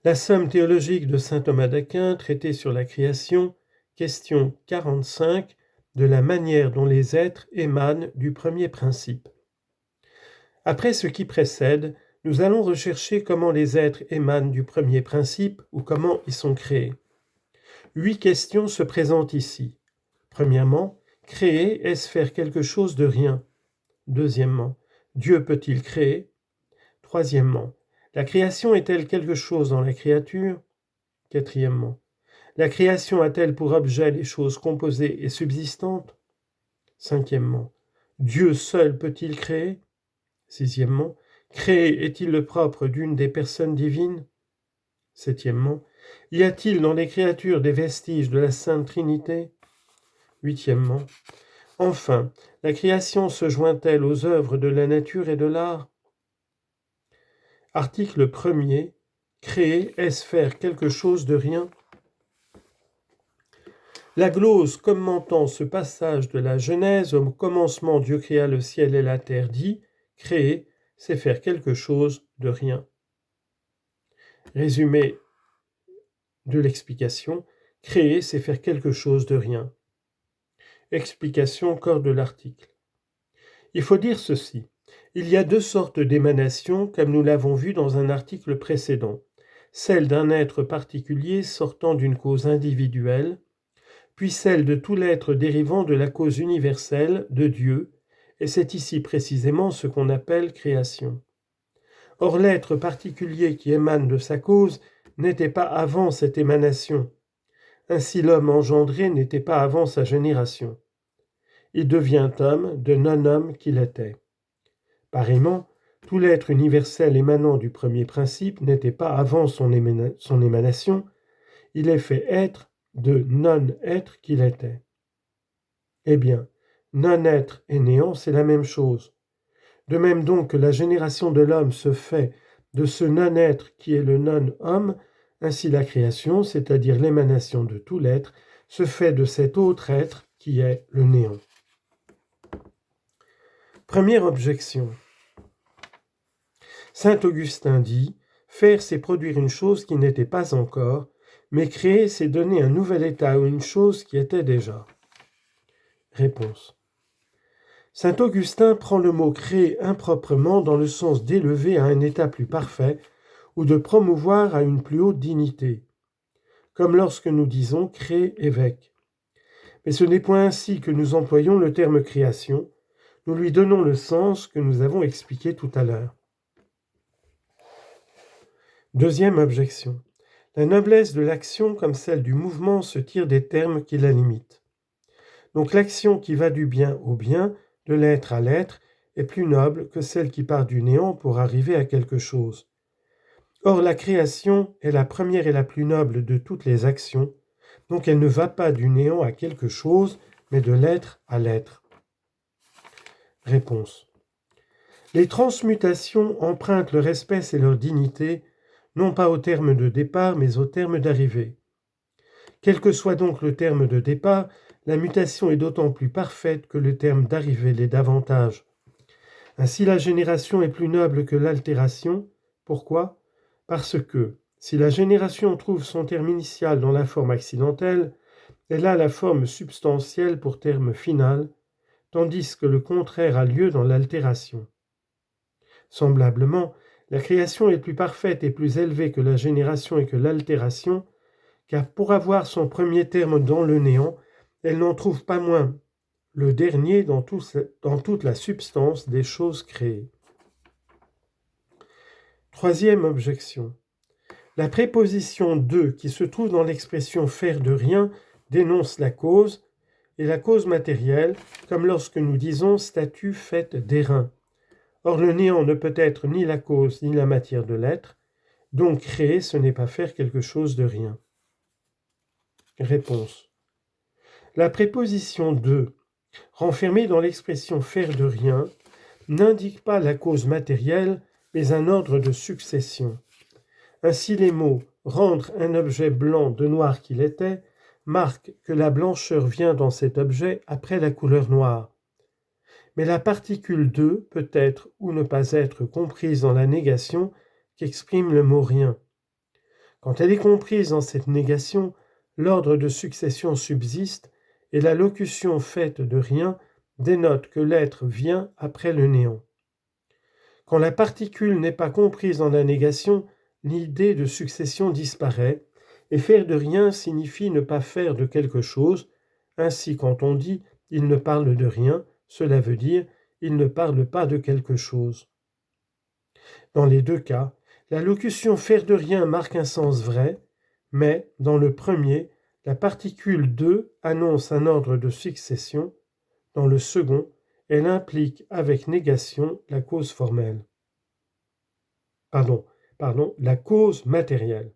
La somme théologique de saint Thomas d'Aquin, traité sur la création, question 45, de la manière dont les êtres émanent du premier principe. Après ce qui précède, nous allons rechercher comment les êtres émanent du premier principe ou comment ils sont créés. 8 questions se présentent ici. Premièrement, créer, est-ce faire quelque chose de rien? Deuxièmement, Dieu peut-il créer? Troisièmement, la création est-elle quelque chose dans la créature? Quatrièmement, la création a-t-elle pour objet les choses composées et subsistantes? Cinquièmement, Dieu seul peut-il créer? Sixièmement, créer est-il le propre d'une des personnes divines? Septièmement, y a-t-il dans les créatures des vestiges de la Sainte Trinité? Huitièmement, enfin, la création se joint-elle aux œuvres de la nature et de l'art? Article 1er. Créer, est-ce faire quelque chose de rien? La glose commentant ce passage de la Genèse, au commencement Dieu créa le ciel et la terre, dit « Créer, c'est faire quelque chose de rien ». Résumé de l'explication, créer, c'est faire quelque chose de rien. Explication corps de l'article. Il faut dire ceci. Il y a 2 sortes d'émanations, comme nous l'avons vu dans un article précédent. Celle d'un être particulier sortant d'une cause individuelle, puis celle de tout l'être dérivant de la cause universelle de Dieu, et c'est ici précisément ce qu'on appelle création. Or l'être particulier qui émane de sa cause n'était pas avant cette émanation. Ainsi l'homme engendré n'était pas avant sa génération. Il devient homme de non-homme qu'il était. Pareillement, tout l'être universel émanant du premier principe n'était pas avant son émanation, il est fait être de non-être qu'il était. Eh bien, non-être et néant, c'est la même chose. De même donc que la génération de l'homme se fait de ce non-être qui est le non-homme, ainsi la création, c'est-à-dire l'émanation de tout l'être, se fait de cet autre être qui est le néant. Première objection. Saint Augustin dit « Faire, c'est produire une chose qui n'était pas encore, mais créer, c'est donner un nouvel état à une chose qui était déjà. » Réponse. Saint Augustin prend le mot « créer » improprement dans le sens d'élever à un état plus parfait ou de promouvoir à une plus haute dignité, comme lorsque nous disons « créer évêque ». Mais ce n'est point ainsi que nous employons le terme « création », nous lui donnons le sens que nous avons expliqué tout à l'heure. Deuxième objection. La noblesse de l'action comme celle du mouvement se tire des termes qui la limitent. Donc l'action qui va du bien au bien, de l'être à l'être, est plus noble que celle qui part du néant pour arriver à quelque chose. Or la création est la première et la plus noble de toutes les actions, donc elle ne va pas du néant à quelque chose, mais de l'être à l'être. Réponse. Les transmutations empruntent leur espèce et leur dignité, non pas au terme de départ, mais au terme d'arrivée. Quel que soit donc le terme de départ, la mutation est d'autant plus parfaite que le terme d'arrivée l'est davantage. Ainsi la génération est plus noble que l'altération. Pourquoi? Parce que, si la génération trouve son terme initial dans la forme accidentelle, elle a la forme substantielle pour terme final, tandis que le contraire a lieu dans l'altération. Semblablement, la création est plus parfaite et plus élevée que la génération et que l'altération, car pour avoir son premier terme dans le néant, elle n'en trouve pas moins le dernier dans toute la substance des choses créées. Troisième objection. La préposition « de » qui se trouve dans l'expression « faire de rien » dénonce la cause, et la cause matérielle, comme lorsque nous disons « statue faite d'airain ». Or le néant ne peut être ni la cause ni la matière de l'être, donc créer ce n'est pas faire quelque chose de rien. Réponse. La préposition « de », renfermée dans l'expression « faire de rien », n'indique pas la cause matérielle, mais un ordre de succession. Ainsi les mots « rendre un objet blanc de noir qu'il était » marquent que la blancheur vient dans cet objet après la couleur noire. Mais la particule « de » peut être ou ne pas être comprise dans la négation qu'exprime le mot « rien ». Quand elle est comprise dans cette négation, l'ordre de succession subsiste et la locution faite de rien dénote que l'être vient après le néant. Quand la particule n'est pas comprise dans la négation, l'idée de succession disparaît, et faire de rien signifie ne pas faire de quelque chose. Ainsi, quand on dit « il ne parle de rien », cela veut dire « il ne parle pas de quelque chose ». Dans les deux cas, la locution « faire de rien » marque un sens vrai, mais, dans le premier, la particule de annonce un ordre de succession, dans le second, elle implique avec négation la cause formelle. La cause matérielle.